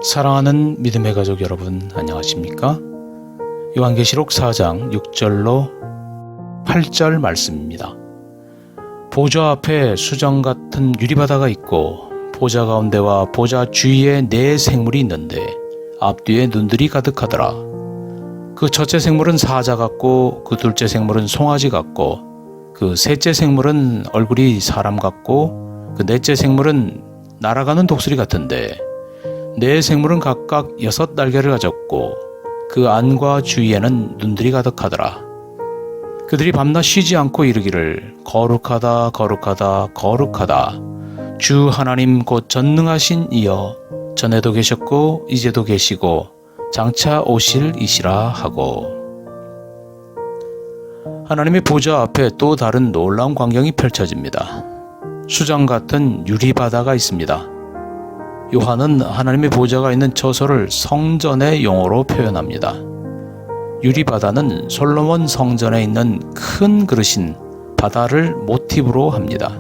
사랑하는 믿음의 가족 여러분, 안녕하십니까? 요한계시록 4장 6절로 8절 말씀입니다. 보좌 앞에 수정 같은 유리바다가 있고 보좌 가운데와 보좌 주위에 네 생물이 있는데 앞뒤에 눈들이 가득하더라. 그 첫째 생물은 사자 같고 그 둘째 생물은 송아지 같고 그 셋째 생물은 얼굴이 사람 같고 그 넷째 생물은 날아가는 독수리 같은데 네 생물은 각각 6 날개를 가졌고 그 안과 주위에는 눈들이 가득하더라. 그들이 밤낮 쉬지 않고 이르기를 거룩하다 거룩하다 거룩하다 주 하나님 곧 전능하신 이여 전에도 계셨고 이제도 계시고 장차 오실 이시라 하고. 하나님의 보좌 앞에 또 다른 놀라운 광경이 펼쳐집니다. 수정 같은 유리바다가 있습니다. 요한은 하나님의 보좌가 있는 처소를 성전의 용어로 표현합니다. 유리바다는 솔로몬 성전에 있는 큰 그릇인 바다를 모티브로 합니다.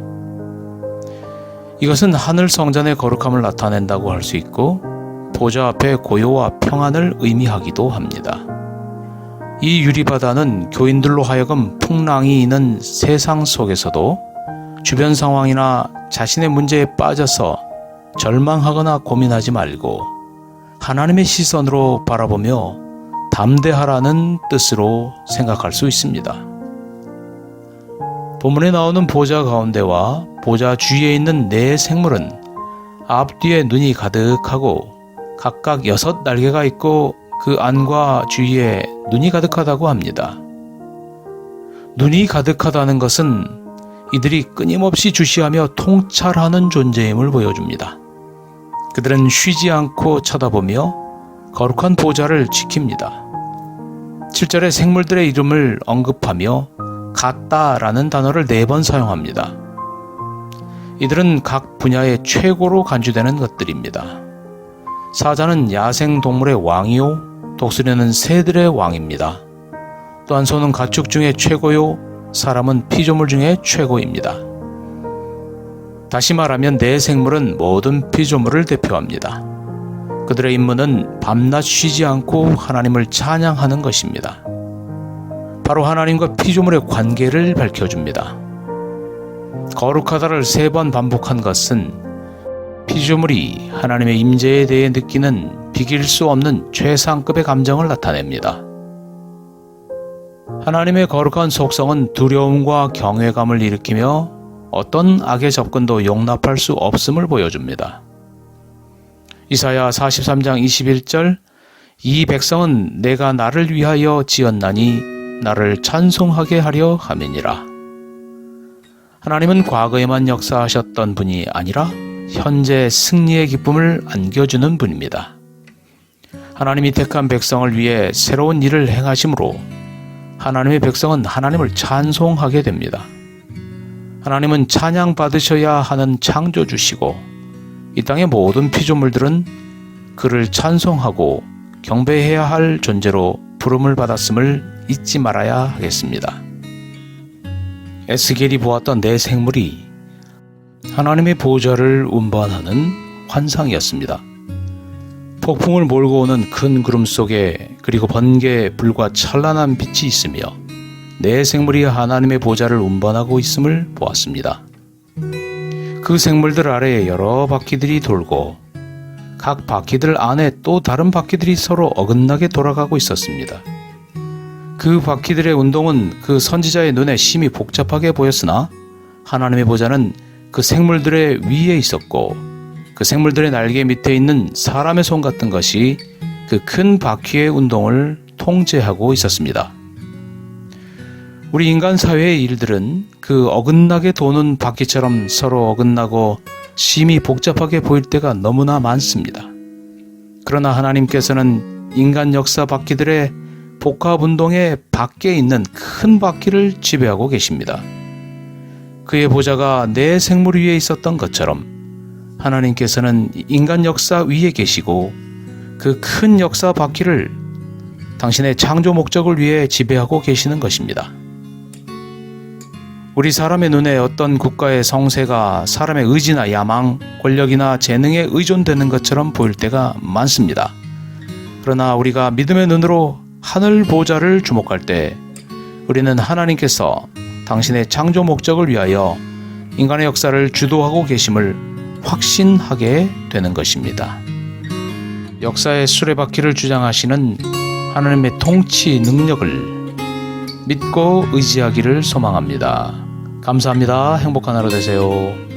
이것은 하늘 성전의 거룩함을 나타낸다고 할 수 있고 보좌 앞의 고요와 평안을 의미하기도 합니다. 이 유리바다는 교인들로 하여금 풍랑이 있는 세상 속에서도 주변 상황이나 자신의 문제에 빠져서 절망하거나 고민하지 말고 하나님의 시선으로 바라보며 담대하라는 뜻으로 생각할 수 있습니다. 본문에 나오는 보좌 가운데와 보좌 주위에 있는 네 생물은 앞뒤에 눈이 가득하고 각각 6 날개가 있고 그 안과 주위에 눈이 가득하다고 합니다. 눈이 가득하다는 것은 이들이 끊임없이 주시하며 통찰하는 존재임을 보여줍니다. 그들은 쉬지 않고 쳐다보며 거룩한 보좌를 지킵니다. 7절에 생물들의 이름을 언급하며 같다라는 단어를 4번 사용합니다. 이들은 각 분야의 최고로 간주되는 것들입니다. 사자는 야생 동물의 왕이요 독수리는 새들의 왕입니다. 또한 소는 가축 중에 최고요 사람은 피조물 중에 최고입니다. 다시 말하면 네 생물은 모든 피조물을 대표합니다. 그들의 임무는 밤낮 쉬지 않고 하나님을 찬양하는 것입니다. 바로 하나님과 피조물의 관계를 밝혀줍니다. 거룩하다를 3번 반복한 것은 피조물이 하나님의 임재에 대해 느끼는 비길 수 없는 최상급의 감정을 나타냅니다. 하나님의 거룩한 속성은 두려움과 경외감을 일으키며 어떤 악의 접근도 용납할 수 없음을 보여줍니다. 이사야 43장 21절 이 백성은 내가 나를 위하여 지었나니 나를 찬송하게 하려 함이니라. 하나님은 과거에만 역사하셨던 분이 아니라 현재 승리의 기쁨을 안겨주는 분입니다. 하나님이 택한 백성을 위해 새로운 일을 행하심으로 하나님의 백성은 하나님을 찬송하게 됩니다. 하나님은 찬양 받으셔야 하는 창조주시고 이 땅의 모든 피조물들은 그를 찬송하고 경배해야 할 존재로 부름을 받았음을 잊지 말아야 하겠습니다. 에스겔이 보았던 네 생물이 하나님의 보좌를 운반하는 환상이었습니다. 폭풍을 몰고 오는 큰 구름 속에 그리고 번개, 불과 찬란한 빛이 있으며 네 생물이 하나님의 보좌를 운반하고 있음을 보았습니다. 그 생물들 아래에 여러 바퀴들이 돌고 각 바퀴들 안에 또 다른 바퀴들이 서로 어긋나게 돌아가고 있었습니다. 그 바퀴들의 운동은 그 선지자의 눈에 심히 복잡하게 보였으나 하나님의 보좌는 그 생물들의 위에 있었고 그 생물들의 날개 밑에 있는 사람의 손 같은 것이 그 큰 바퀴의 운동을 통제하고 있었습니다. 우리 인간 사회의 일들은 그 어긋나게 도는 바퀴처럼 서로 어긋나고 심히 복잡하게 보일 때가 너무나 많습니다. 그러나 하나님께서는 인간 역사 바퀴들의 복합 운동의 밖에 있는 큰 바퀴를 지배하고 계십니다. 그의 보좌가 내 생물 위에 있었던 것처럼 하나님께서는 인간 역사 위에 계시고 그 큰 역사 바퀴를 당신의 창조 목적을 위해 지배하고 계시는 것입니다. 우리 사람의 눈에 어떤 국가의 성세가 사람의 의지나 야망, 권력이나 재능에 의존되는 것처럼 보일 때가 많습니다. 그러나 우리가 믿음의 눈으로 하늘 보좌를 주목할 때 우리는 하나님께서 당신의 창조 목적을 위하여 인간의 역사를 주도하고 계심을 확신하게 되는 것입니다. 역사의 수레바퀴를 주장하시는 하나님의 통치 능력을 믿고 의지하기를 소망합니다. 감사합니다. 행복한 하루 되세요.